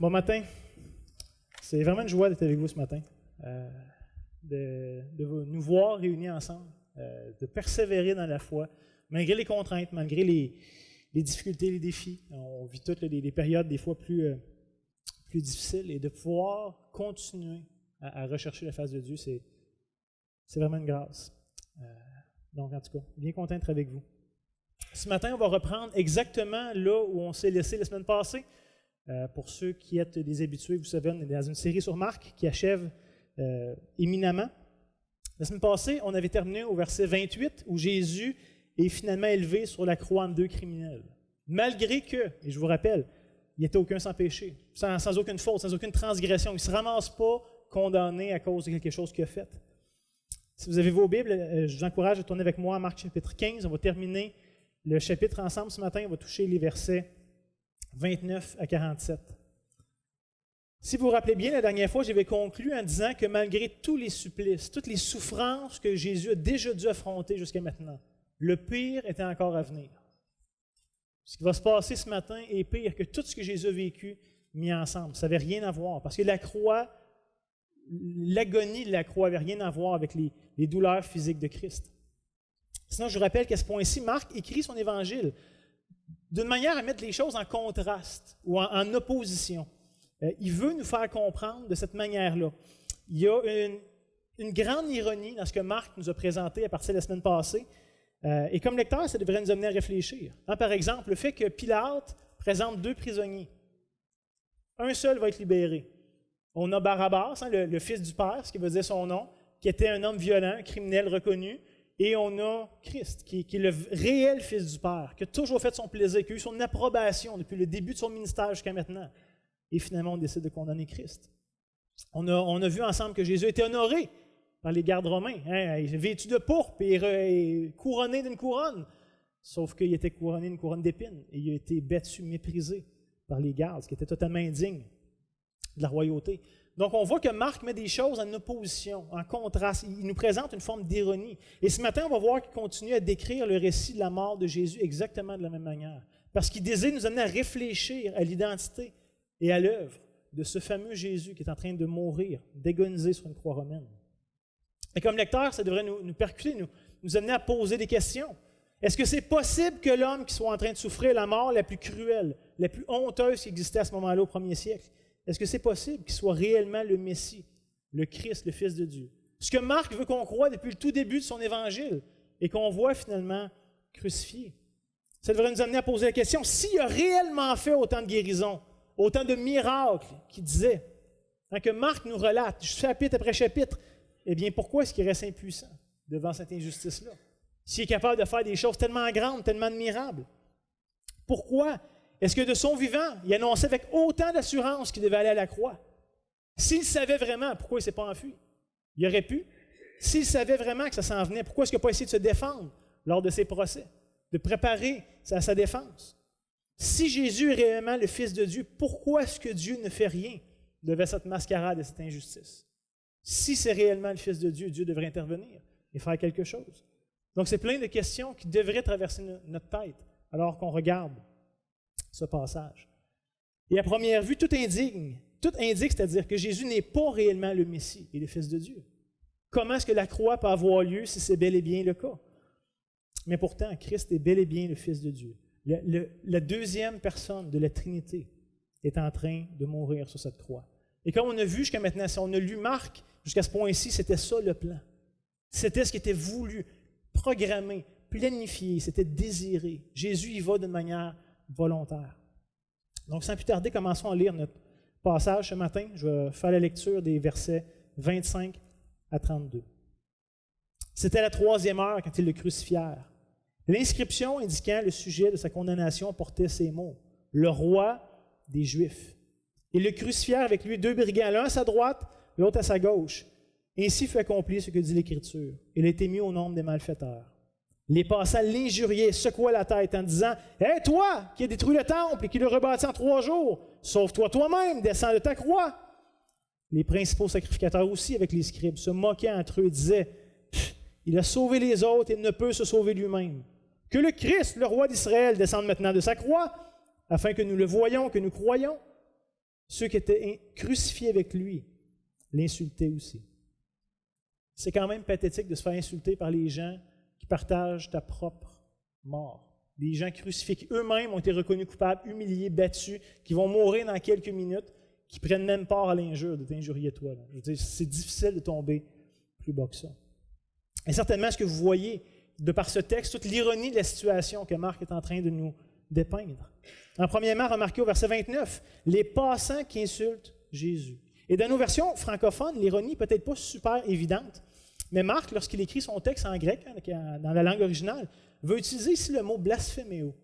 Bon matin. C'est vraiment une joie d'être avec vous ce matin, de nous voir réunis ensemble, de persévérer dans la foi, malgré les contraintes, malgré les difficultés, les défis. On vit toutes les périodes des fois plus difficiles, et de pouvoir continuer à rechercher la face de Dieu, c'est vraiment une grâce. Donc en tout cas, bien content d'être avec vous. Ce matin, on va reprendre exactement là où on s'est laissé la semaine passée. Pour ceux qui êtes des habitués, vous savez, on est dans une série sur Marc qui achève éminemment. La semaine passée, on avait terminé au verset 28 où Jésus est finalement élevé sur la croix en deux criminels. Malgré que, et je vous rappelle, il n'était aucun sans péché, sans aucune faute, sans aucune transgression. Il ne se ramasse pas condamné à cause de quelque chose qu'il a fait. Si vous avez vos Bibles, je vous encourage à tourner avec moi à Marc chapitre 15. On va terminer le chapitre ensemble ce matin. On va toucher les versets 29 à 47. Si vous vous rappelez bien, la dernière fois, j'avais conclu en disant que malgré tous les supplices, toutes les souffrances que Jésus a déjà dû affronter jusqu'à maintenant, le pire était encore à venir. Ce qui va se passer ce matin est pire que tout ce que Jésus a vécu mis ensemble. Ça n'avait rien à voir, parce que la croix, l'agonie de la croix n'avait rien à voir avec les douleurs physiques de Christ. Sinon, je vous rappelle qu'à ce point-ci, Marc écrit son évangile d'une manière à mettre les choses en contraste ou en opposition. Il veut nous faire comprendre de cette manière-là. Il y a une grande ironie dans ce que Marc nous a présenté à partir de la semaine passée. Et comme lecteur, ça devrait nous amener à réfléchir. Par exemple, le fait que Pilate présente deux prisonniers. Un seul va être libéré. On a Barabbas, le fils du Père, ce qui veut dire son nom, qui était un homme violent, un criminel reconnu. Et on a Christ, qui est le réel Fils du Père, qui a toujours fait son plaisir, qui a eu son approbation depuis le début de son ministère jusqu'à maintenant. Et finalement, on décide de condamner Christ. On a vu ensemble que Jésus était honoré par les gardes romains, vêtu de pourpre et couronné d'une couronne. Sauf qu'il était couronné d'une couronne d'épines et il a été battu, méprisé par les gardes, ce qui était totalement indigne de la royauté. Donc, on voit que Marc met des choses en opposition, en contraste. Il nous présente une forme d'ironie. Et ce matin, on va voir qu'il continue à décrire le récit de la mort de Jésus exactement de la même manière. Parce qu'il désire nous amener à réfléchir à l'identité et à l'œuvre de ce fameux Jésus qui est en train de mourir, d'agoniser sur une croix romaine. Et comme lecteur, ça devrait nous percuter, nous amener à poser des questions. Est-ce que c'est possible que l'homme qui soit en train de souffrir la mort la plus cruelle, la plus honteuse qui existait à ce moment-là au premier siècle, est-ce que c'est possible qu'il soit réellement le Messie, le Christ, le Fils de Dieu? Ce que Marc veut qu'on croie depuis le tout début de son évangile et qu'on voit finalement crucifié. Ça devrait nous amener à poser la question, s'il a réellement fait autant de guérisons, autant de miracles qu'il disait, que Marc nous relate, chapitre après chapitre, eh bien pourquoi est-ce qu'il reste impuissant devant cette injustice-là? S'il est capable de faire des choses tellement grandes, tellement admirables, pourquoi est-ce que de son vivant, il annonçait avec autant d'assurance qu'il devait aller à la croix? S'il savait vraiment, pourquoi il ne s'est pas enfui? Il aurait pu. S'il savait vraiment que ça s'en venait, pourquoi est-ce qu'il n'a pas essayé de se défendre lors de ses procès, de préparer sa défense? Si Jésus est réellement le Fils de Dieu, pourquoi est-ce que Dieu ne fait rien devant cette mascarade et cette injustice? Si c'est réellement le Fils de Dieu, Dieu devrait intervenir et faire quelque chose. Donc, c'est plein de questions qui devraient traverser notre tête alors qu'on regarde ce passage. Et à première vue, tout indique, c'est-à-dire que Jésus n'est pas réellement le Messie et le Fils de Dieu. Comment est-ce que la croix peut avoir lieu si c'est bel et bien le cas? Mais pourtant, Christ est bel et bien le Fils de Dieu. La deuxième personne de la Trinité est en train de mourir sur cette croix. Et comme on a vu jusqu'à maintenant, si on a lu Marc, jusqu'à ce point-ci, c'était ça le plan. C'était ce qui était voulu, programmé, planifié, c'était désiré. Jésus y va d'une manière volontaire. Donc, sans plus tarder, commençons à lire notre passage ce matin. Je vais faire la lecture des versets 25 à 32. C'était la 3e heure quand ils le crucifièrent. L'inscription indiquant le sujet de sa condamnation portait ces mots: « Le roi des Juifs ». Ils le crucifièrent avec lui 2 brigands, l'un à sa droite, l'autre à sa gauche. Ainsi fut accompli ce que dit l'Écriture. Il a été mis au nombre des malfaiteurs. Les passants l'injuriaient, secouaient la tête en disant: « Hé, toi qui as détruit le temple et qui le rebâti en 3 jours, sauve-toi toi-même, descends de ta croix. » Les principaux sacrificateurs aussi, avec les scribes, se moquaient entre eux et disaient: « Il a sauvé les autres et ne peut se sauver lui-même. Que le Christ, le roi d'Israël, descende maintenant de sa croix, afin que nous le voyions, que nous croyions. » Ceux qui étaient crucifiés avec lui l'insultaient aussi. C'est quand même pathétique de se faire insulter par les gens qui partagent ta propre mort. Des gens crucifiés qui eux-mêmes ont été reconnus coupables, humiliés, battus, qui vont mourir dans quelques minutes, qui prennent même part à l'injure de t'injurier toi. Je veux dire, c'est difficile de tomber plus bas que ça. Et certainement, ce que vous voyez de par ce texte, toute l'ironie de la situation que Marc est en train de nous dépeindre. Premièrement, remarquez au verset 29, les passants qui insultent Jésus. Et dans nos versions francophones, l'ironie n'est peut-être pas super évidente, mais Marc, lorsqu'il écrit son texte en grec, dans la langue originale, veut utiliser ici le mot blasphéméo,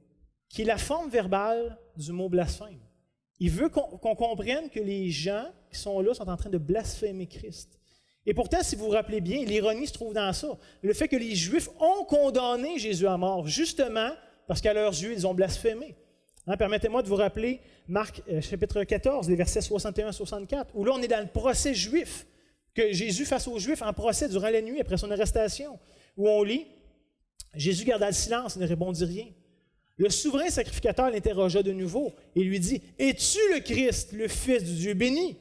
qui est la forme verbale du mot blasphème. Il veut qu'on comprenne que les gens qui sont là sont en train de blasphémer Christ. Et pourtant, si vous vous rappelez bien, l'ironie se trouve dans ça. Le fait que les Juifs ont condamné Jésus à mort, justement parce qu'à leurs yeux, ils ont blasphémé. Permettez-moi de vous rappeler Marc chapitre 14, les versets 61 à 64, où là, on est dans le procès juif, que Jésus face aux Juifs en procès durant la nuit après son arrestation, où on lit « Jésus garda le silence et ne répondit rien. Le souverain sacrificateur l'interrogea de nouveau et lui dit « Es-tu le Christ, le Fils du Dieu béni ?»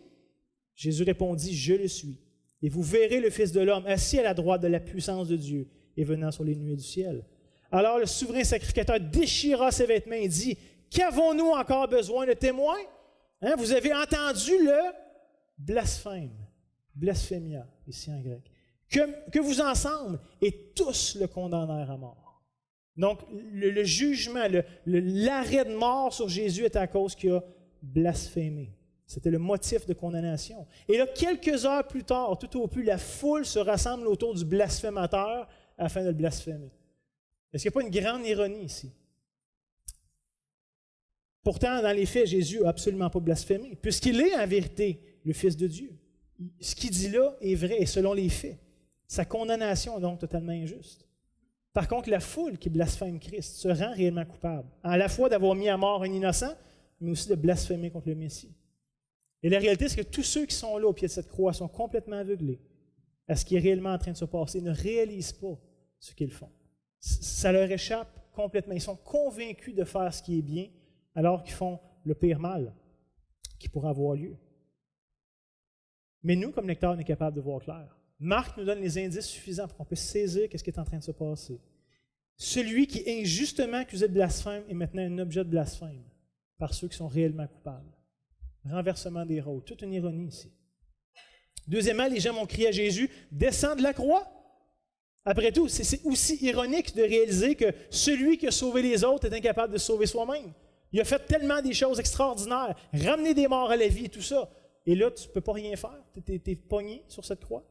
Jésus répondit « Je le suis. Et vous verrez le Fils de l'homme assis à la droite de la puissance de Dieu et venant sur les nuées du ciel. » Alors le souverain sacrificateur déchira ses vêtements et dit « Qu'avons-nous encore besoin de témoins? Vous avez entendu le blasphème, blasphémia, ici en grec, que vous ensemble, et tous le condamnèrent à mort. » Donc, le jugement, l'arrêt de mort sur Jésus est à cause qu'il a blasphémé. C'était le motif de condamnation. Et là, quelques heures plus tard, tout au plus, la foule se rassemble autour du blasphémateur afin de le blasphémer. Est-ce qu'il n'y a pas une grande ironie ici? Pourtant, dans les faits, Jésus n'a absolument pas blasphémé, puisqu'il est en vérité le Fils de Dieu. Ce qu'il dit là est vrai, et selon les faits. Sa condamnation est donc totalement injuste. Par contre, la foule qui blasphème Christ se rend réellement coupable, à la fois d'avoir mis à mort un innocent, mais aussi de blasphémer contre le Messie. Et la réalité, c'est que tous ceux qui sont là au pied de cette croix sont complètement aveuglés à ce qui est réellement en train de se passer, ils ne réalisent pas ce qu'ils font. Ça leur échappe complètement. Ils sont convaincus de faire ce qui est bien, alors qu'ils font le pire mal qui pourra avoir lieu. Mais nous, comme lecteurs, on est capables de voir clair. Marc nous donne les indices suffisants pour qu'on puisse saisir ce qui est en train de se passer. Celui qui est injustement accusé de blasphème est maintenant un objet de blasphème par ceux qui sont réellement coupables. Renversement des rôles, toute une ironie ici. Deuxièmement, les gens vont crier à Jésus « Descends de la croix ». Après tout, c'est aussi ironique de réaliser que celui qui a sauvé les autres est incapable de se sauver soi-même. Il a fait tellement des choses extraordinaires, ramener des morts à la vie et tout ça. Et là, tu ne peux pas rien faire, tu es pogné sur cette croix.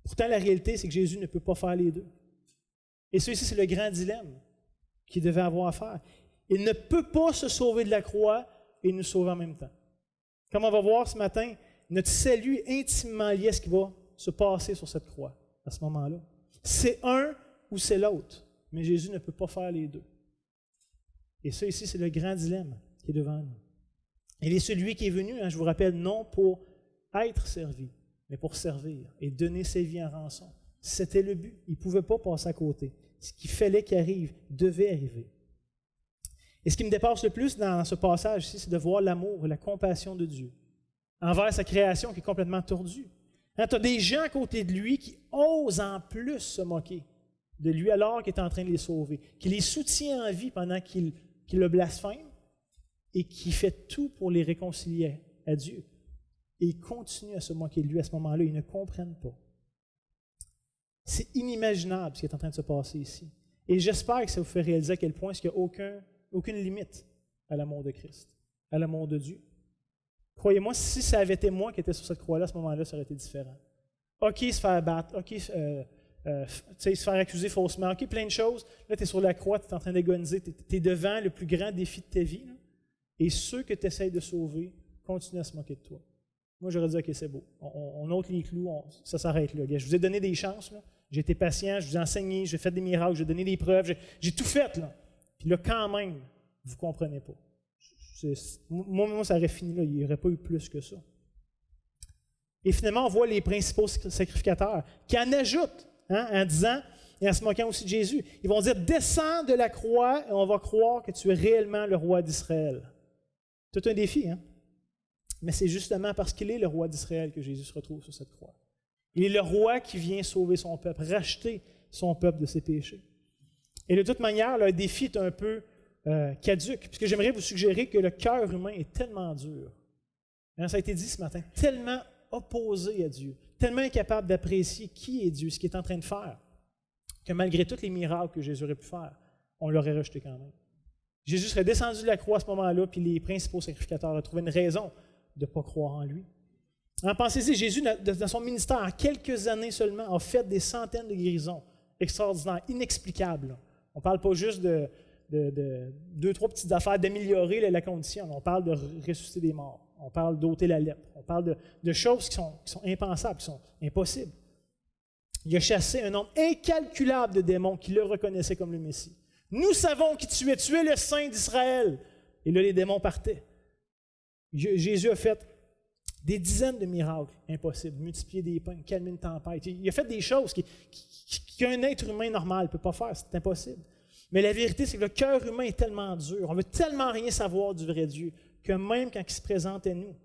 Pourtant, la réalité, c'est que Jésus ne peut pas faire les deux. Et ça ici, c'est le grand dilemme qu'il devait avoir à faire. Il ne peut pas se sauver de la croix et nous sauver en même temps. Comme on va voir ce matin, notre salut est intimement lié à ce qui va se passer sur cette croix à ce moment-là. C'est un ou c'est l'autre, mais Jésus ne peut pas faire les deux. Et ça ici, c'est le grand dilemme qui est devant nous. Il est celui qui est venu, je vous rappelle, non pour être servi, mais pour servir et donner sa vie en rançon. C'était le but. Il ne pouvait pas passer à côté. Ce qu'il fallait qu'il arrive devait arriver. Et ce qui me dépasse le plus dans ce passage ici, c'est de voir l'amour et la compassion de Dieu envers sa création qui est complètement tordue. Tu as des gens à côté de lui qui osent en plus se moquer de lui alors qu'il est en train de les sauver, qui les soutient en vie pendant qu'il le blasphème et qui fait tout pour les réconcilier à Dieu. Et ils continuent à se moquer de lui à ce moment-là, ils ne comprennent pas. C'est inimaginable ce qui est en train de se passer ici. Et j'espère que ça vous fait réaliser à quel point il n'y a aucune limite à l'amour de Christ, à l'amour de Dieu. Croyez-moi, si ça avait été moi qui étais sur cette croix-là, à ce moment-là, ça aurait été différent. OK, se faire battre, OK, se faire accuser faussement, OK, plein de choses. Là, tu es sur la croix, tu es en train d'agoniser, tu es devant le plus grand défi de ta vie. Là, et ceux que tu essaies de sauver continuent à se moquer de toi. Moi, j'aurais dit, OK, c'est beau. On ôte les clous, ça s'arrête là. Je vous ai donné des chances, là. J'ai été patient, je vous ai enseigné, j'ai fait des miracles, j'ai donné des preuves, j'ai tout fait, là. Puis là, quand même, vous ne comprenez pas. Moi, ça aurait fini là, il n'y aurait pas eu plus que ça. Et finalement, on voit les principaux sacrificateurs qui en ajoutent, en disant, et en se moquant aussi de Jésus, ils vont dire, descends de la croix et on va croire que tu es réellement le roi d'Israël. Tout un défi, hein? Mais c'est justement parce qu'il est le roi d'Israël que Jésus se retrouve sur cette croix. Il est le roi qui vient sauver son peuple, racheter son peuple de ses péchés. Et de toute manière, le défi est un peu caduque, puisque j'aimerais vous suggérer que le cœur humain est tellement dur. Hein, ça a été dit ce matin, tellement opposé à Dieu, tellement incapable d'apprécier qui est Dieu, ce qu'il est en train de faire, que malgré tous les miracles que Jésus aurait pu faire, on l'aurait rejeté quand même. Jésus serait descendu de la croix à ce moment-là, puis les principaux sacrificateurs auraient trouvé une raison de ne pas croire en lui. Pensez-y, Jésus, dans son ministère, en quelques années seulement, a fait des centaines de guérisons extraordinaires, inexplicables. On ne parle pas juste de deux, trois petites affaires d'améliorer la condition. On parle de ressusciter des morts. On parle d'ôter la lèpre. On parle de choses qui sont impensables, qui sont impossibles. Il a chassé un nombre incalculable de démons qui le reconnaissaient comme le Messie. Nous savons qui tu es le Saint d'Israël. Et là, les démons partaient. Jésus a fait des dizaines de miracles impossibles, multiplier des pains, calmer une tempête. Il a fait des choses qu'un être humain normal ne peut pas faire, c'est impossible. Mais la vérité, c'est que le cœur humain est tellement dur, on ne veut tellement rien savoir du vrai Dieu, que même quand il se présente à nous,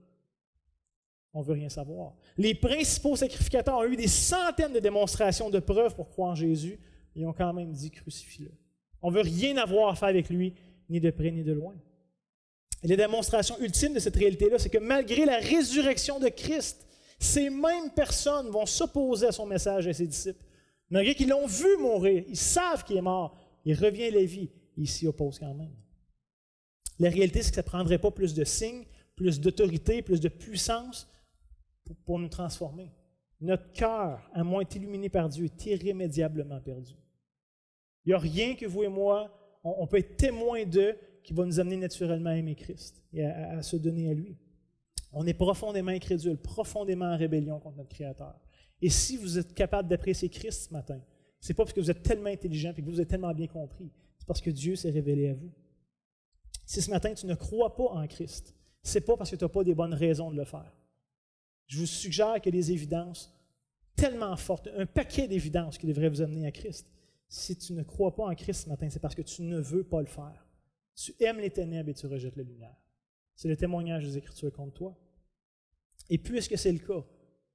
on ne veut rien savoir. Les principaux sacrificateurs ont eu des centaines de démonstrations, de preuves pour croire en Jésus, et ils ont quand même dit « crucifie-le ». On ne veut rien avoir à faire avec lui, ni de près ni de loin. Et la démonstration ultime de cette réalité-là, c'est que malgré la résurrection de Christ, ces mêmes personnes vont s'opposer à son message et à ses disciples. Malgré qu'ils l'ont vu mourir, ils savent qu'il est mort, il revient à la vie, et ils s'y opposent quand même. La réalité, c'est que ça ne prendrait pas plus de signes, plus d'autorité, plus de puissance pour nous transformer. Notre cœur, à moins d'être illuminé par Dieu, est irrémédiablement perdu. Il n'y a rien que vous et moi, on peut être témoin d'eux, qui va nous amener naturellement à aimer Christ et à se donner à lui. On est profondément incrédule, profondément en rébellion contre notre Créateur. Et si vous êtes capable d'apprécier Christ ce matin, ce n'est pas parce que vous êtes tellement intelligent et que vous êtes tellement bien compris, c'est parce que Dieu s'est révélé à vous. Si ce matin tu ne crois pas en Christ, ce n'est pas parce que tu n'as pas des bonnes raisons de le faire. Je vous suggère qu'il y a des évidences tellement fortes, un paquet d'évidences qui devraient vous amener à Christ. Si tu ne crois pas en Christ ce matin, c'est parce que tu ne veux pas le faire. Tu aimes les ténèbres et tu rejettes la lumière. C'est le témoignage des Écritures contre toi. Et puisque c'est le cas,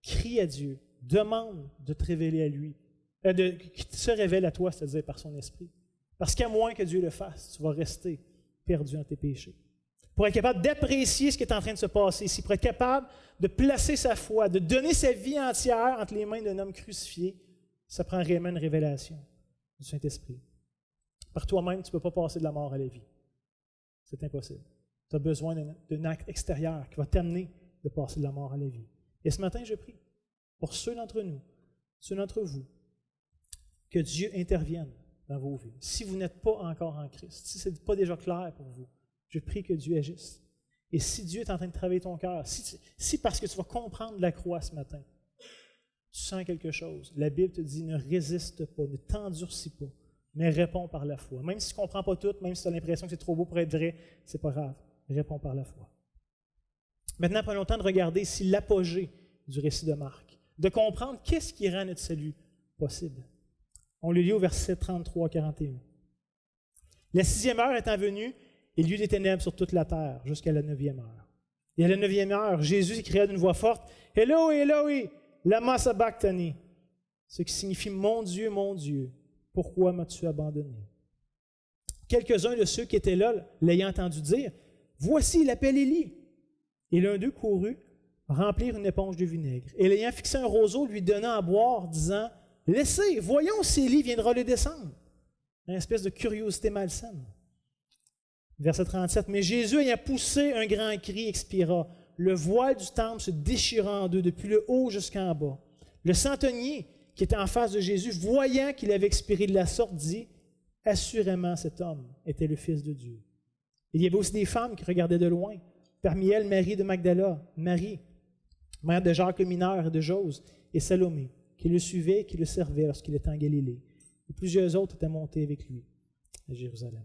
crie à Dieu, demande de te révéler à lui, qu'il se révèle à toi, c'est-à-dire par son esprit. Parce qu'à moins que Dieu le fasse, tu vas rester perdu dans tes péchés. Pour être capable d'apprécier ce qui est en train de se passer ici, pour être capable de placer sa foi, de donner sa vie entière entre les mains d'un homme crucifié, ça prend réellement une révélation du Saint-Esprit. Par toi-même, tu ne peux pas passer de la mort à la vie. C'est impossible. Tu as besoin d'un acte extérieur qui va t'amener de passer de la mort à la vie. Et ce matin, je prie pour ceux d'entre nous, ceux d'entre vous, que Dieu intervienne dans vos vies. Si vous n'êtes pas encore en Christ, si ce n'est pas déjà clair pour vous, je prie que Dieu agisse. Et si Dieu est en train de travailler ton cœur, si parce que tu vas comprendre la croix ce matin, tu sens quelque chose, la Bible te dit ne résiste pas, ne t'endurcis pas, mais réponds par la foi. Même si tu ne comprends pas tout, même si tu as l'impression que c'est trop beau pour être vrai, ce n'est pas grave. Réponds par la foi. Maintenant, prenons le temps de regarder ici l'apogée du récit de Marc, de comprendre qu'est-ce qui rend notre salut possible. On le lit au verset 33-41. La 6e heure étant venue, il y eut des ténèbres sur toute la terre jusqu'à la 9e heure. Et à la 9e heure, Jésus cria d'une voix forte, « Eloi, Eloi, lama sabachthani » ce qui signifie « Mon Dieu, pourquoi m'as-tu abandonné? » Quelques-uns de ceux qui étaient là, l'ayant entendu dire, « Voici, il appelle Élie. » Et l'un d'eux courut remplir une éponge de vinaigre. Et l'ayant fixé un roseau, lui donna à boire, disant, « Laissez, voyons si Élie viendra le descendre. » Une espèce de curiosité malsaine. Verset 37, « Mais Jésus, ayant poussé un grand cri, expira. Le voile du temple se déchira en deux, depuis le haut jusqu'en bas. Le centenier, qui était en face de Jésus, voyant qu'il avait expiré de la sorte, dit, « Assurément, cet homme était le Fils de Dieu. » Il y avait aussi des femmes qui regardaient de loin. Parmi elles, Marie de Magdala, Marie, mère de Jacques le mineur et de Jose, et Salomé, qui le suivait et qui le servait lorsqu'il était en Galilée. Et plusieurs autres étaient montés avec lui à Jérusalem.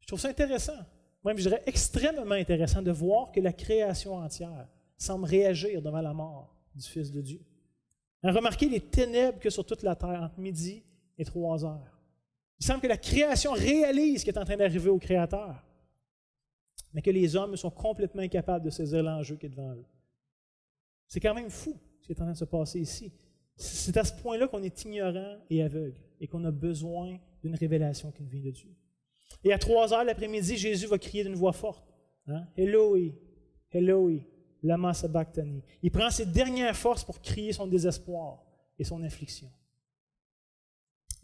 Je trouve ça intéressant, même je dirais extrêmement intéressant de voir que la création entière semble réagir devant la mort du Fils de Dieu. Remarquez les ténèbres que sur toute la terre entre midi et 3 heures. Il semble que la création réalise ce qui est en train d'arriver au Créateur. mais que les hommes sont complètement incapables de saisir l'enjeu qui est devant eux. C'est quand même fou ce qui est en train de se passer ici. C'est à ce point-là qu'on est ignorant et aveugle et qu'on a besoin d'une révélation qui nous vient de Dieu. Et à 3h l'après-midi, Jésus va crier d'une voix forte. Hein? Eloi, Eloi, lama sabachthani. Il prend ses dernières forces pour crier son désespoir et son affliction.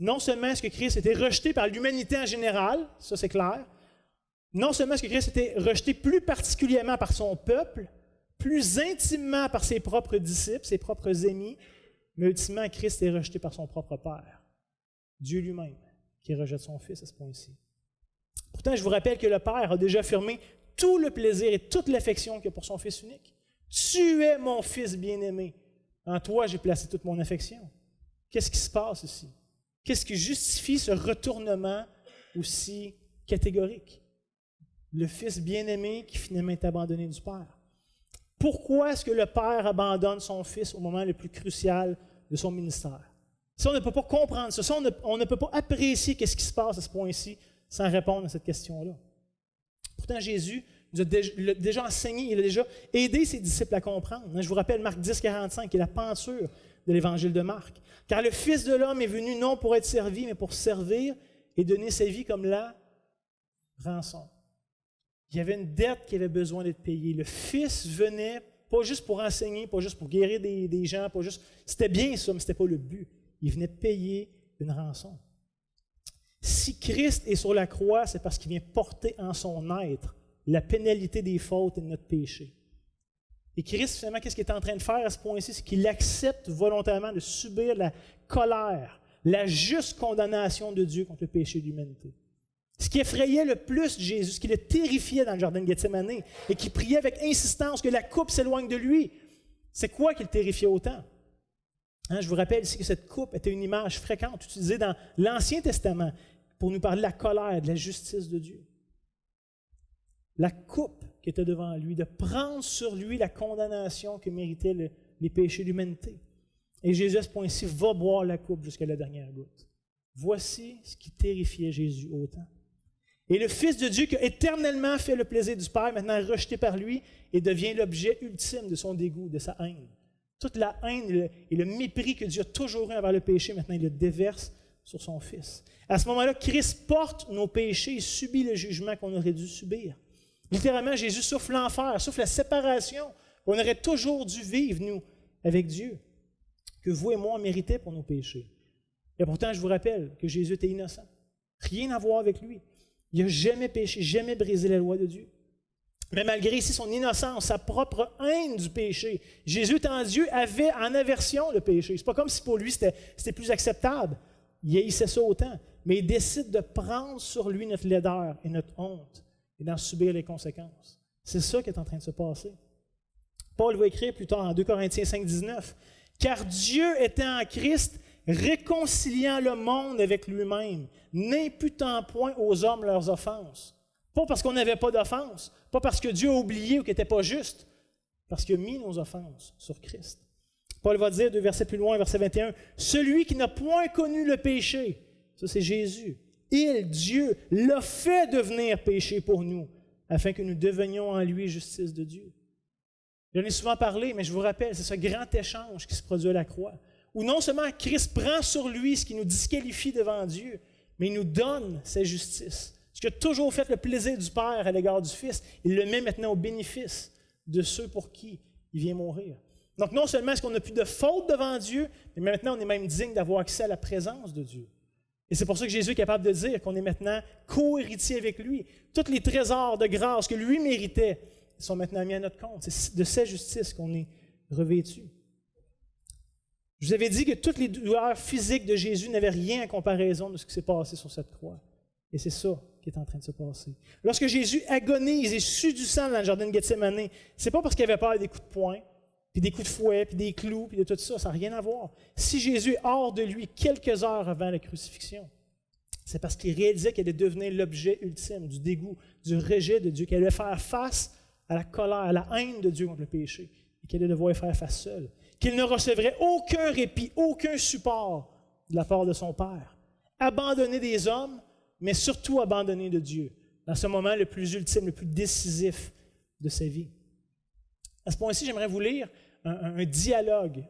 Non seulement est-ce que Christ était rejeté par l'humanité en général, ça c'est clair, non seulement est-ce que Christ était rejeté plus particulièrement par son peuple, plus intimement par ses propres disciples, ses propres amis, mais ultimement, Christ est rejeté par son propre Père, Dieu lui-même, qui rejette son Fils à ce point-ci. Pourtant, je vous rappelle que le Père a déjà affirmé tout le plaisir et toute l'affection qu'il a pour son Fils unique. « Tu es mon Fils bien-aimé. En toi, j'ai placé toute mon affection. » Qu'est-ce qui se passe ici? Qu'est-ce qui justifie ce retournement aussi catégorique? Le Fils bien-aimé qui finalement est abandonné du Père. Pourquoi est-ce que le Père abandonne son Fils au moment le plus crucial de son ministère? Ça, on ne peut pas comprendre ça. On ne peut pas apprécier ce qui se passe à ce point-ci sans répondre à cette question-là. Pourtant, Jésus nous a déjà enseigné, il a déjà aidé ses disciples à comprendre. Je vous rappelle Marc 10, 45, qui est la penture de l'Évangile de Marc. « Car le Fils de l'homme est venu non pour être servi, mais pour servir et donner sa vie comme la rançon. » Il y avait une dette qui avait besoin d'être payée. Le Fils venait pas juste pour enseigner, pas juste pour guérir des gens, pas juste. C'était bien ça, mais ce n'était pas le but. Il venait payer une rançon. Si Christ est sur la croix, c'est parce qu'il vient porter en son être la pénalité des fautes et de notre péché. Et Christ, finalement, qu'est-ce qu'il est en train de faire à ce point-ci? C'est qu'il accepte volontairement de subir la colère, la juste condamnation de Dieu contre le péché de l'humanité. Ce qui effrayait le plus Jésus, ce qui le terrifiait dans le jardin de Gethsémani et qui priait avec insistance que la coupe s'éloigne de lui, c'est quoi qui le terrifiait autant? Hein, je vous rappelle ici que cette coupe était une image fréquente utilisée dans l'Ancien Testament pour nous parler de la colère, de la justice de Dieu. La coupe qui était devant lui, de prendre sur lui la condamnation que méritaient les péchés de l'humanité. Et Jésus, à ce point-ci, va boire la coupe jusqu'à la dernière goutte. Voici ce qui terrifiait Jésus autant. Et le Fils de Dieu qui a éternellement fait le plaisir du Père, maintenant rejeté par lui, et devient l'objet ultime de son dégoût, de sa haine. Toute la haine et le mépris que Dieu a toujours eu envers le péché, maintenant il le déverse sur son Fils. À ce moment-là, Christ porte nos péchés et subit le jugement qu'on aurait dû subir. Littéralement, Jésus souffre l'enfer, souffre la séparation qu'on aurait toujours dû vivre, nous, avec Dieu, que vous et moi on méritait pour nos péchés. Et pourtant, je vous rappelle que Jésus était innocent. Rien à voir avec lui. Il n'a jamais péché, jamais brisé la loi de Dieu. Mais malgré ici son innocence, sa propre haine du péché, Jésus, étant Dieu, avait en aversion le péché. Ce n'est pas comme si pour lui c'était plus acceptable. Il haïssait ça autant. Mais il décide de prendre sur lui notre laideur et notre honte et d'en subir les conséquences. C'est ça qui est en train de se passer. Paul va écrire plus tard en 2 Corinthiens 5, 19, « Car Dieu était en Christ, réconciliant le monde avec lui-même, n'imputant point aux hommes leurs offenses. » Pas parce qu'on n'avait pas d'offense, pas parce que Dieu a oublié ou qu'il n'était pas juste, parce qu'il a mis nos offenses sur Christ. Paul va dire, 2 versets plus loin, verset 21, « Celui qui n'a point connu le péché, ça c'est Jésus, il, Dieu, l'a fait devenir péché pour nous, afin que nous devenions en lui justice de Dieu. » J'en ai souvent parlé, mais je vous rappelle, c'est ce grand échange qui se produit à la croix, où non seulement Christ prend sur lui ce qui nous disqualifie devant Dieu, mais il nous donne sa justice. Ce qui a toujours fait le plaisir du Père à l'égard du Fils, il le met maintenant au bénéfice de ceux pour qui il vient mourir. Donc non seulement est-ce qu'on n'a plus de faute devant Dieu, mais maintenant on est même digne d'avoir accès à la présence de Dieu. Et c'est pour ça que Jésus est capable de dire qu'on est maintenant co-héritier avec lui. Tous les trésors de grâce que lui méritait sont maintenant mis à notre compte. C'est de sa justice qu'on est revêtu. Je vous avais dit que toutes les douleurs physiques de Jésus n'avaient rien en comparaison de ce qui s'est passé sur cette croix. Et c'est ça qui est en train de se passer. Lorsque Jésus agonise et sue du sang dans le jardin de Gethsémani, c'est pas parce qu'il avait peur des coups de poing, puis des coups de fouet, puis des clous, puis de tout ça. Ça n'a rien à voir. Si Jésus est hors de lui quelques heures avant la crucifixion, c'est parce qu'il réalisait qu'elle allait devenir l'objet ultime du dégoût, du rejet de Dieu, qu'elle allait faire face à la colère, à la haine de Dieu contre le péché, et qu'elle allait devoir y faire face seule. Qu'il ne recevrait aucun répit, aucun support de la part de son Père. Abandonné des hommes, mais surtout abandonné de Dieu. dans ce moment le plus ultime, le plus décisif de sa vie. À ce point-ci, j'aimerais vous lire un dialogue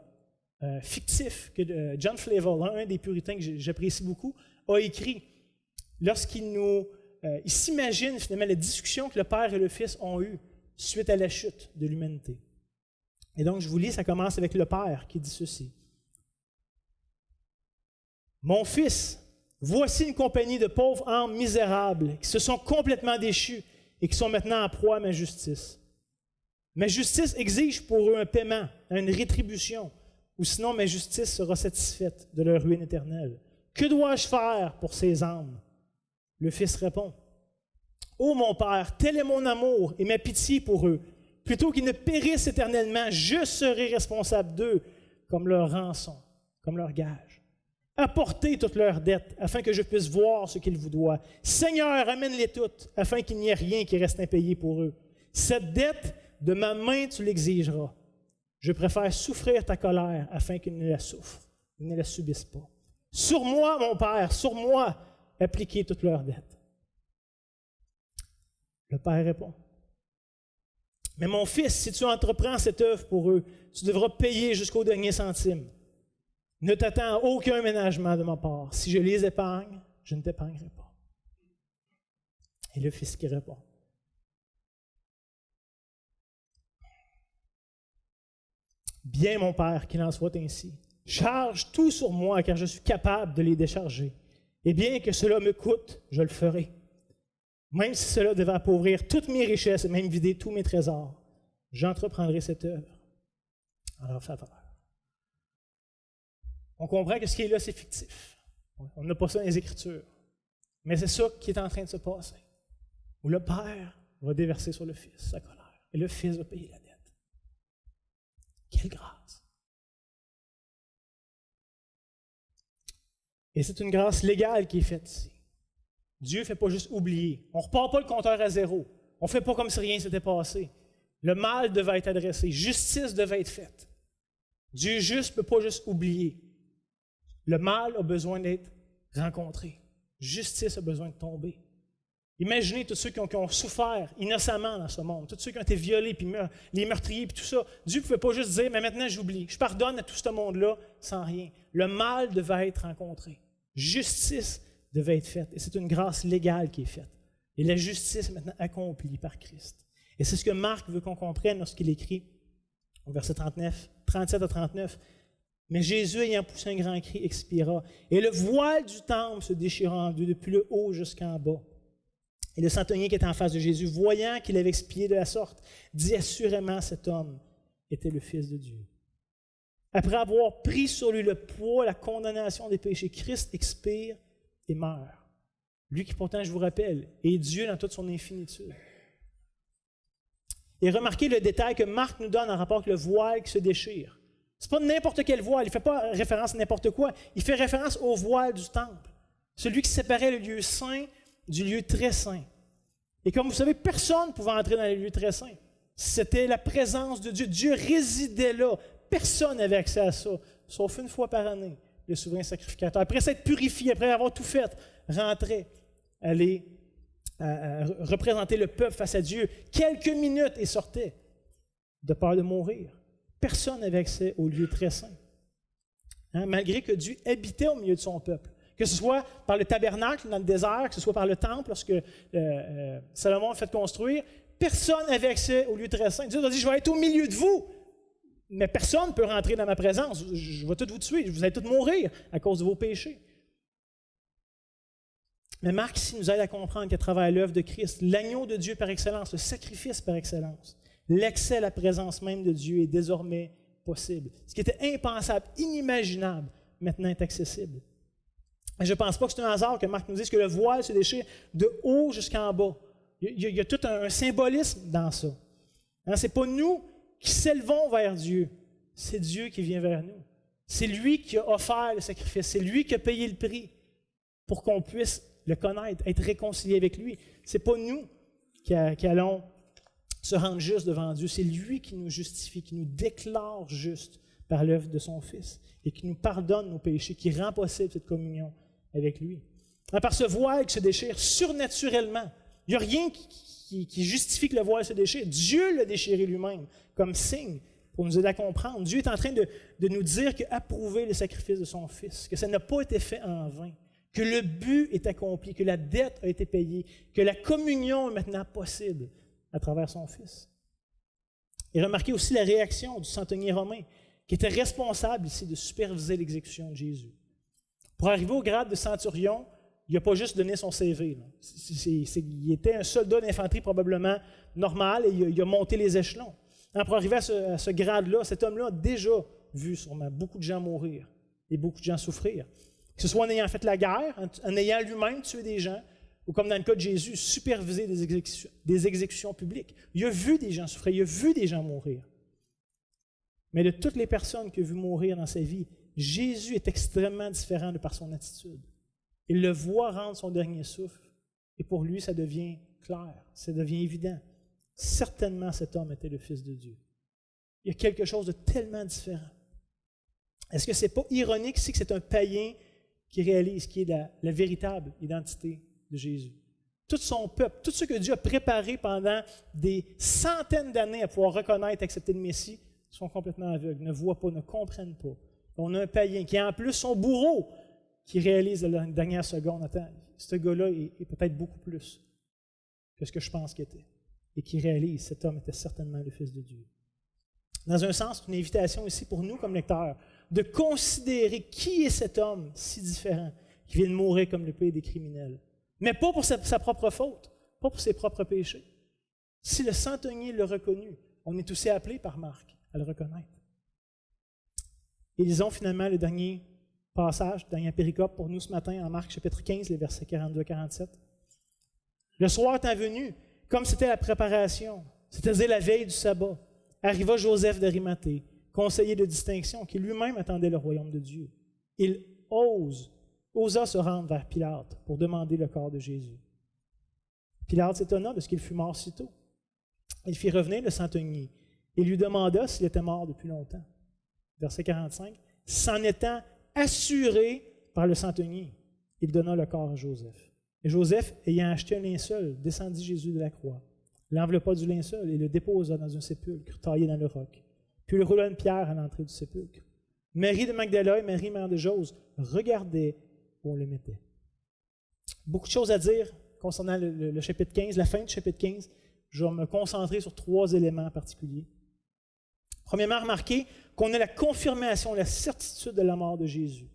fictif que John Flavel, un des puritains que j'apprécie beaucoup, a écrit lorsqu'il il s'imagine finalement la discussion que le Père et le Fils ont eue suite à la chute de l'humanité. Et donc, je vous lis, ça commence avec le Père qui dit ceci. « Mon fils, voici une compagnie de pauvres âmes misérables qui se sont complètement déchus et qui sont maintenant en proie à ma justice. Ma justice exige pour eux un paiement, une rétribution, ou sinon ma justice sera satisfaite de leur ruine éternelle. Que dois-je faire pour ces âmes? » Le Fils répond, « Ô mon Père, tel est mon amour et ma pitié pour eux. Plutôt qu'ils ne périssent éternellement, je serai responsable d'eux comme leur rançon, comme leur gage. Apportez toutes leurs dettes afin que je puisse voir ce qu'ils vous doivent. Seigneur, amène-les toutes afin qu'il n'y ait rien qui reste impayé pour eux. Cette dette, de ma main, tu l'exigeras. Je préfère souffrir ta colère afin qu'ils ne la souffrent, ils ne la subissent pas. Sur moi, mon Père, sur moi, appliquez toutes leurs dettes. » Le Père répond, « Mais mon fils, si tu entreprends cette œuvre pour eux, tu devras payer jusqu'au dernier centime. Ne t'attends à aucun ménagement de ma part. Si je les épargne, je ne t'épargnerai pas. » Et le fils qui répond, « Bien, mon Père, qu'il en soit ainsi. Charge tout sur moi, car je suis capable de les décharger. Et bien que cela me coûte, je le ferai. Même si cela devait appauvrir toutes mes richesses et même vider tous mes trésors, j'entreprendrai cette œuvre en leur faveur. » On comprend que ce qui est là, c'est fictif. On n'a pas ça dans les Écritures. Mais c'est ça qui est en train de se passer. Où le Père va déverser sur le Fils sa colère. Et le Fils va payer la dette. Quelle grâce! Et c'est une grâce légale qui est faite ici. Dieu ne fait pas juste oublier. On ne repart pas le compteur à zéro. On ne fait pas comme si rien s'était passé. Le mal devait être adressé. Justice devait être faite. Dieu juste ne peut pas juste oublier. Le mal a besoin d'être rencontré. Justice a besoin de tomber. Imaginez tous ceux qui ont souffert innocemment dans ce monde, tous ceux qui ont été violés, puis les meurtriers, puis tout ça. Dieu ne pouvait pas juste dire, mais maintenant j'oublie. Je pardonne à tout ce monde-là sans rien. Le mal devait être rencontré. Justice devait être faite. Et c'est une grâce légale qui est faite. Et la justice est maintenant accomplie par Christ. Et c'est ce que Marc veut qu'on comprenne lorsqu'il écrit au verset 37 à 39. « Mais Jésus, ayant poussé un grand cri, expira. Et le voile du temple se déchira en deux, depuis le haut jusqu'en bas. Et le centenier qui était en face de Jésus, voyant qu'il avait expié de la sorte, dit assurément cet homme était le Fils de Dieu. » Après avoir pris sur lui le poids, la condamnation des péchés, Christ expire et meurt. Lui qui pourtant, je vous rappelle, est Dieu dans toute son infinitude. Et remarquez le détail que Marc nous donne en rapport avec le voile qui se déchire. Ce n'est pas n'importe quel voile, il ne fait pas référence à n'importe quoi, il fait référence au voile du temple, celui qui séparait le lieu saint du lieu très saint. Et comme vous savez, personne ne pouvait entrer dans les lieux très saints. C'était la présence de Dieu. Dieu résidait là. Personne n'avait accès à ça, sauf une fois par année, le souverain sacrificateur. Après s'être purifié, après avoir tout fait, rentrait, aller représenter le peuple face à Dieu quelques minutes et sortait de peur de mourir. Personne n'avait accès au lieu très saint. Malgré que Dieu habitait au milieu de son peuple. Que ce soit par le tabernacle dans le désert, que ce soit par le temple lorsque Salomon a fait construire, personne n'avait accès au lieu très saint. Dieu a dit, je vais être au milieu de vous, mais personne ne peut rentrer dans ma présence. Je vais tous vous tuer, vous allez tous mourir à cause de vos péchés. Mais Marc ici nous aide à comprendre qu'à travers l'œuvre de Christ, l'agneau de Dieu par excellence, le sacrifice par excellence, l'accès à la présence même de Dieu est désormais possible. Ce qui était impensable, inimaginable, maintenant est accessible. Et je ne pense pas que c'est un hasard que Marc nous dise que le voile se déchire de haut jusqu'en bas. Il y a tout un symbolisme dans ça. Ce n'est pas nous qui s'élevons vers Dieu, c'est Dieu qui vient vers nous. C'est lui qui a offert le sacrifice, c'est lui qui a payé le prix pour qu'on puisse le connaître, être réconcilié avec lui. Ce n'est pas nous qui allons se rendre juste devant Dieu, c'est lui qui nous justifie, qui nous déclare juste par l'œuvre de son Fils et qui nous pardonne nos péchés, qui rend possible cette communion avec lui. Par ce voile qui se déchire surnaturellement, Il n'y a rien qui justifie que le voile se déchire. Dieu l'a déchiré lui-même comme signe pour nous aider à comprendre. Dieu est en train de nous dire qu'il a approuvé le sacrifice de son Fils, que ça n'a pas été fait en vain, que le but est accompli, que la dette a été payée, que la communion est maintenant possible à travers son Fils. Et remarquez aussi la réaction du centenier romain, qui était responsable ici de superviser l'exécution de Jésus. Pour arriver au grade de centurion, il n'a pas juste donné son CV. Il était un soldat d'infanterie probablement normal et il a monté les échelons. Pour arriver à ce grade-là, cet homme-là a déjà vu sûrement beaucoup de gens mourir et beaucoup de gens souffrir. Que ce soit en ayant fait la guerre, en ayant lui-même tué des gens, ou comme dans le cas de Jésus, superviser des exécutions publiques. Il a vu des gens souffrir, il a vu des gens mourir. Mais de toutes les personnes qu'il a vu mourir dans sa vie, Jésus est extrêmement différent de par son attitude. Il le voit rendre son dernier souffle, et pour lui, ça devient clair, ça devient évident. Certainement, cet homme était le Fils de Dieu. Il y a quelque chose de tellement différent. Est-ce que ce n'est pas ironique ici que c'est un païen qui réalise qui est la véritable identité de Jésus? Tout son peuple, tout ce que Dieu a préparé pendant des centaines d'années à pouvoir reconnaître et accepter le Messie, sont complètement aveugles, ne voient pas, ne comprennent pas. On a un païen qui a en plus son bourreau qui réalise à la dernière seconde, attends, ce gars-là est peut-être beaucoup plus que ce que je pense qu'il était. Et qui réalise, cet homme était certainement le Fils de Dieu. Dans un sens, c'est une invitation ici pour nous comme lecteurs, de considérer qui est cet homme si différent, qui vient de mourir comme le pays des criminels. Mais pas pour sa propre faute, pas pour ses propres péchés. Si le centenier l'a reconnu, on est aussi appelé par Marc à le reconnaître. Et lisons finalement le dernier passage, le dernier péricope pour nous ce matin en Marc chapitre 15, les versets 42 à 47. Le soir étant venu, comme c'était la préparation, c'est-à-dire la veille du sabbat, arriva Joseph d'Arimathée, conseiller de distinction, qui lui-même attendait le royaume de Dieu. Il osa se rendre vers Pilate pour demander le corps de Jésus. Pilate s'étonna de ce qu'il fût mort si tôt. Il fit revenir le centenier et lui demanda s'il était mort depuis longtemps. Verset 45. S'en étant assuré par le centenier, il donna le corps à Joseph. Et Joseph, ayant acheté un linceul, descendit Jésus de la croix, l'enveloppa du linceul et le déposa dans un sépulcre taillé dans le roc. Puis il roula une pierre à l'entrée du sépulcre. Marie de Magdala et Marie, mère de Jose, regardaient où on le mettait. Beaucoup de choses à dire concernant le chapitre 15, la fin du chapitre 15. Je vais me concentrer sur 3 éléments particuliers. Premièrement, remarquez qu'on a la confirmation, la certitude de la mort de Jésus.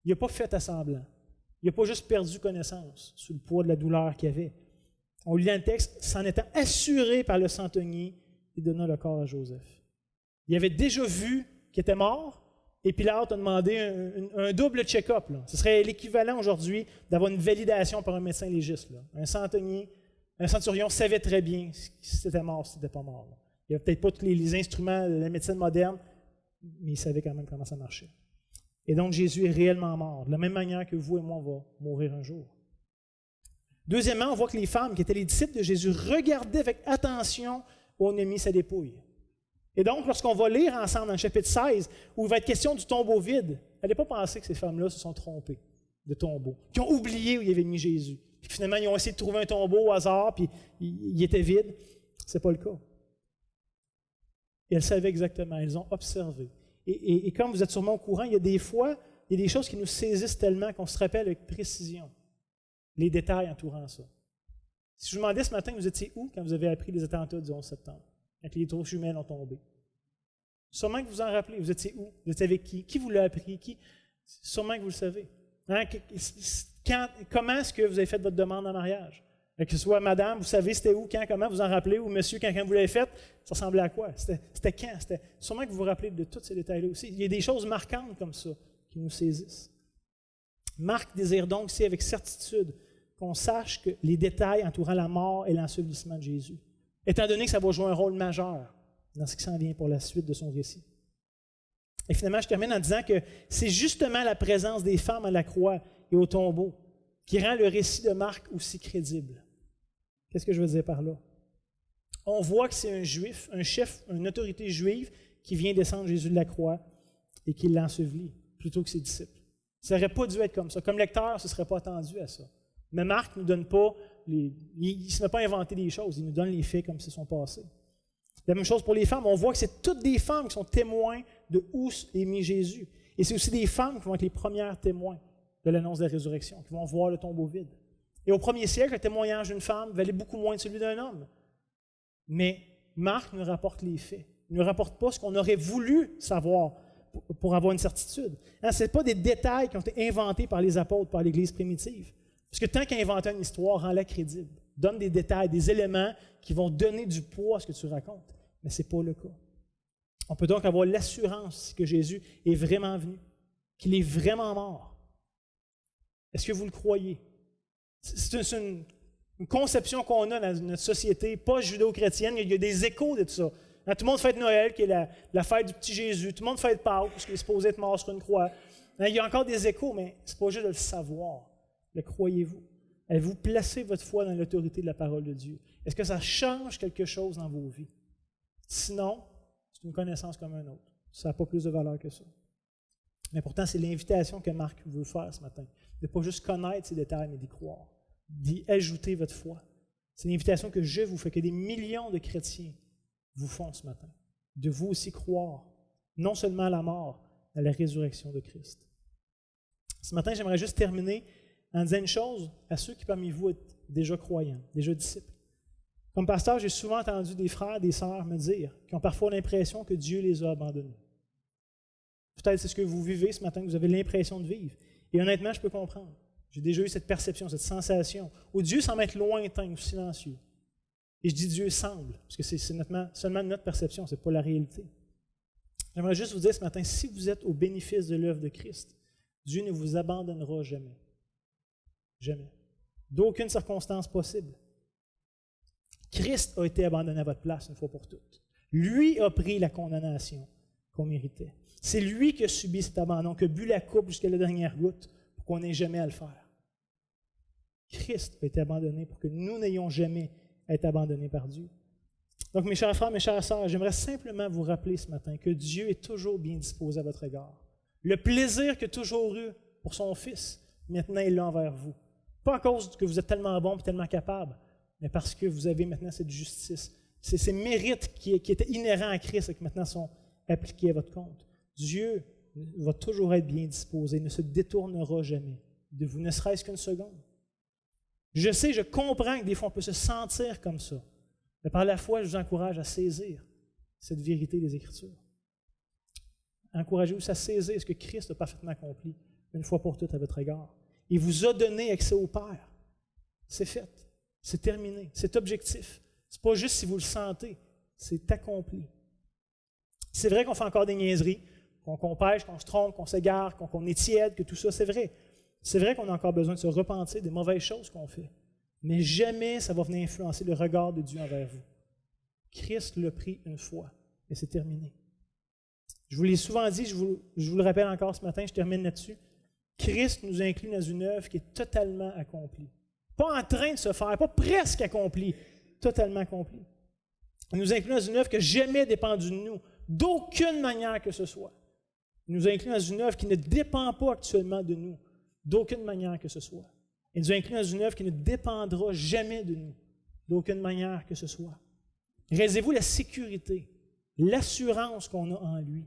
Il n'a pas fait à semblant. Il n'a pas juste perdu connaissance sous le poids de la douleur qu'il avait. On lit dans le texte, s'en étant assuré par le centenier, il donna le corps à Joseph. Il avait déjà vu qu'il était mort, et Pilate a demandé un double check-up. Ce serait l'équivalent aujourd'hui d'avoir une validation par un médecin légiste. Là. Un centurion savait très bien si c'était mort, si c'était pas mort. Là. Il n'y avait peut-être pas tous les instruments de la médecine moderne, mais il savait quand même comment ça marchait. Et donc, Jésus est réellement mort, de la même manière que vous et moi, on va mourir un jour. Deuxièmement, on voit que les femmes qui étaient les disciples de Jésus regardaient avec attention où on a mis sa dépouille. Et donc, lorsqu'on va lire ensemble dans le chapitre 16, où il va être question du tombeau vide, n'allez pas penser que ces femmes-là se sont trompées de tombeau, qui ont oublié où il y avait mis Jésus. Puis finalement, ils ont essayé de trouver un tombeau au hasard, puis il était vide. Ce n'est pas le cas. Et elles savaient exactement, elles ont observé. Et comme vous êtes sûrement au courant, il y a des fois, il y a des choses qui nous saisissent tellement qu'on se rappelle avec précision les détails entourant ça. Si je vous demandais ce matin, vous étiez où quand vous avez appris les attentats du 11 septembre, quand les tours jumelles ont tombé? Sûrement que vous en rappelez. Vous étiez où? Vous étiez avec qui? Qui vous l'a appris? Sûrement que vous le savez. Hein? Comment est-ce que vous avez fait votre demande en mariage? Que ce soit madame, vous savez c'était où, quand, comment, vous en rappelez, ou monsieur, quand vous l'avez fait, ça ressemblait à quoi? C'était quand? Sûrement que vous vous rappelez de tous ces détails-là aussi. Il y a des choses marquantes comme ça qui nous saisissent. Marc désire donc ici avec certitude qu'on sache que les détails entourant la mort et l'ensevelissement de Jésus, étant donné que ça va jouer un rôle majeur dans ce qui s'en vient pour la suite de son récit. Et finalement, je termine en disant que c'est justement la présence des femmes à la croix et au tombeau qui rend le récit de Marc aussi crédible. Qu'est-ce que je veux dire par là? On voit que c'est un juif, un chef, une autorité juive qui vient descendre Jésus de la croix et qui l'ensevelit plutôt que ses disciples. Ça n'aurait pas dû être comme ça. Comme lecteur, ce ne serait pas attendu à ça. Mais Marc ne nous donne pas il ne se met pas à inventer des choses, il nous donne les faits comme s'ils sont passés. La même chose pour les femmes, on voit que c'est toutes des femmes qui sont témoins de où est mis Jésus. Et c'est aussi des femmes qui vont être les premières témoins de l'annonce de la résurrection, qui vont voir le tombeau vide. Et au premier siècle, le témoignage d'une femme valait beaucoup moins que celui d'un homme. Mais Marc nous rapporte les faits. Il ne nous rapporte pas ce qu'on aurait voulu savoir pour avoir une certitude. Ce n'est pas des détails qui ont été inventés par les apôtres, par l'Église primitive. Parce que tant qu'à inventer une histoire, rend-la crédible. Donne des détails, des éléments qui vont donner du poids à ce que tu racontes. Mais ce n'est pas le cas. On peut donc avoir l'assurance que Jésus est vraiment venu, qu'il est vraiment mort. Est-ce que vous le croyez? C'est une conception qu'on a dans notre société, pas judéo-chrétienne. Il y a des échos de tout ça. Tout le monde fête Noël, qui est la fête du petit Jésus. Tout le monde fête Pâques, parce qu'il est supposé être mort sur une croix. Il y a encore des échos, mais ce n'est pas juste de le savoir. Le croyez-vous? Avez-vous placé votre foi dans l'autorité de la parole de Dieu? Est-ce que ça change quelque chose dans vos vies? Sinon, c'est une connaissance comme un autre. Ça n'a pas plus de valeur que ça. Mais pourtant, c'est l'invitation que Marc veut faire ce matin. De ne pas juste connaître ces détails, mais d'y croire. D'y ajouter votre foi. C'est l'invitation que je vous fais, que des millions de chrétiens vous font ce matin. De vous aussi croire, non seulement à la mort, mais à la résurrection de Christ. Ce matin, j'aimerais juste terminer en disant une chose à ceux qui parmi vous êtes déjà croyants, déjà disciples. Comme pasteur, j'ai souvent entendu des frères, des sœurs me dire qu'ils ont parfois l'impression que Dieu les a abandonnés. Peut-être c'est ce que vous vivez ce matin, que vous avez l'impression de vivre. Et honnêtement, je peux comprendre. J'ai déjà eu cette perception, cette sensation, où Dieu semble être lointain ou silencieux. Et je dis Dieu semble, parce que c'est seulement notre perception, ce n'est pas la réalité. J'aimerais juste vous dire ce matin, si vous êtes au bénéfice de l'œuvre de Christ, Dieu ne vous abandonnera jamais. Jamais. D'aucune circonstance possible. Christ a été abandonné à votre place une fois pour toutes. Lui a pris la condamnation qu'on méritait. C'est lui qui a subi cet abandon, qui a bu la coupe jusqu'à la dernière goutte pour qu'on n'ait jamais à le faire. Christ a été abandonné pour que nous n'ayons jamais à être abandonnés par Dieu. Donc, mes chers frères, mes chères sœurs, j'aimerais simplement vous rappeler ce matin que Dieu est toujours bien disposé à votre égard. Le plaisir qu'il a toujours eu pour son Fils, maintenant il l'a envers vous. Pas à cause que vous êtes tellement bon et tellement capable, mais parce que vous avez maintenant cette justice. C'est ces mérites qui étaient inhérents à Christ et qui maintenant sont appliqués à votre compte. Dieu va toujours être bien disposé, ne se détournera jamais de vous, ne serait-ce qu'une seconde. Je sais, je comprends que des fois on peut se sentir comme ça, mais par la foi, je vous encourage à saisir cette vérité des Écritures. Encouragez-vous à saisir ce que Christ a parfaitement accompli une fois pour toutes à votre égard. Il vous a donné accès au Père. C'est fait. C'est terminé. C'est objectif. Ce n'est pas juste si vous le sentez. C'est accompli. C'est vrai qu'on fait encore des niaiseries, qu'on pêche, qu'on se trompe, qu'on s'égare, qu'on est tiède, que tout ça, c'est vrai. C'est vrai qu'on a encore besoin de se repentir des mauvaises choses qu'on fait. Mais jamais ça va venir influencer le regard de Dieu envers vous. Christ l'a pris une fois et c'est terminé. Je vous l'ai souvent dit, je vous le rappelle encore ce matin, je termine là-dessus. Christ nous inclut dans une œuvre qui est totalement accomplie. Pas en train de se faire, pas presque accomplie, totalement accomplie. Il nous inclut dans une œuvre qui n'a jamais dépendu de nous, d'aucune manière que ce soit. Il nous inclut dans une œuvre qui ne dépend pas actuellement de nous, d'aucune manière que ce soit. Il nous inclut dans une œuvre qui ne dépendra jamais de nous, d'aucune manière que ce soit. Réalisez-vous la sécurité, l'assurance qu'on a en lui.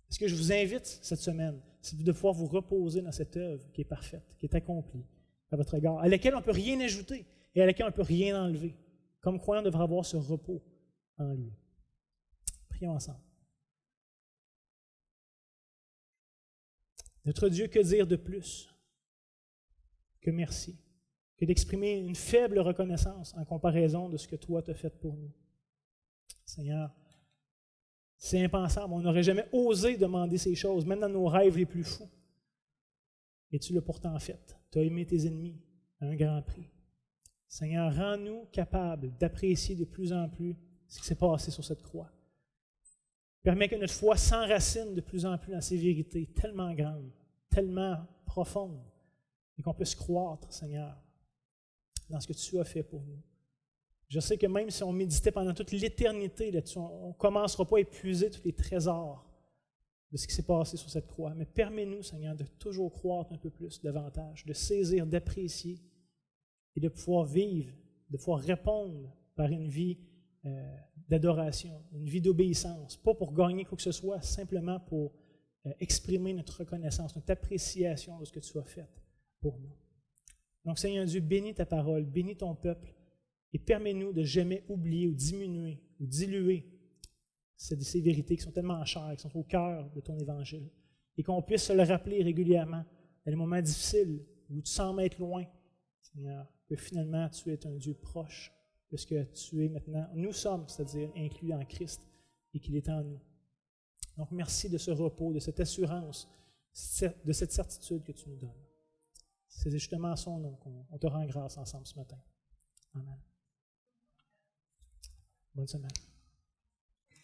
Ce que je vous invite cette semaine, c'est de pouvoir vous reposer dans cette œuvre qui est parfaite, qui est accomplie à votre égard, à laquelle on ne peut rien ajouter et à laquelle on ne peut rien enlever. Comme croyant, on devrait avoir ce repos en lui. Prions ensemble. Notre Dieu, que dire de plus que merci, que d'exprimer une faible reconnaissance en comparaison de ce que toi t'as fait pour nous. Seigneur, c'est impensable, on n'aurait jamais osé demander ces choses, même dans nos rêves les plus fous. Et tu l'as pourtant fait. Tu as aimé tes ennemis à un grand prix. Seigneur, rends-nous capables d'apprécier de plus en plus ce qui s'est passé sur cette croix. Permets que notre foi s'enracine de plus en plus dans ces vérités tellement grandes, tellement profondes, et qu'on puisse croître, Seigneur, dans ce que tu as fait pour nous. Je sais que même si on méditait pendant toute l'éternité là-dessus, on ne commencera pas à épuiser tous les trésors de ce qui s'est passé sur cette croix. Mais permets-nous, Seigneur, de toujours croître un peu plus davantage, de saisir, d'apprécier et de pouvoir vivre, de pouvoir répondre par une vie d'adoration, une vie d'obéissance, pas pour gagner quoi que ce soit, simplement pour exprimer notre reconnaissance, notre appréciation de ce que tu as fait pour nous. Donc, Seigneur Dieu, bénis ta parole, bénis ton peuple et permets-nous de jamais oublier ou diminuer ou diluer ces vérités qui sont tellement chères, qui sont au cœur de ton évangile et qu'on puisse se le rappeler régulièrement dans les moments difficiles où tu sembles être loin, Seigneur, que finalement tu es un Dieu proche de ce que tu es maintenant. Nous sommes, c'est-à-dire inclus en Christ et qu'il est en nous. Donc, merci de ce repos, de cette assurance, de cette certitude que tu nous donnes. C'est justement à son nom qu'on te rend grâce ensemble ce matin. Amen. Bonne semaine.